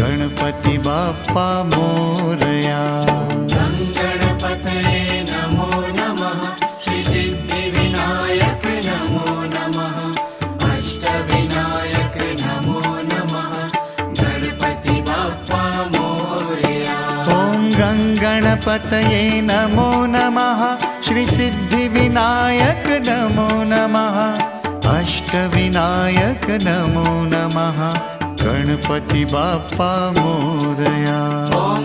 गणपति बाप्पा मोरया। गणपतये नमो नमः, श्री सिद्धिविनायक नमो नमः, अष्टविनायक नमो नमः, गणपति बाप्पा मोरया। ॐ गणपतये नमो नमः, श्री सिद्धिविनायक नमो नमः, अष्टविनायक नमो नमः, गणपति बाप्पा मोरया। ॐ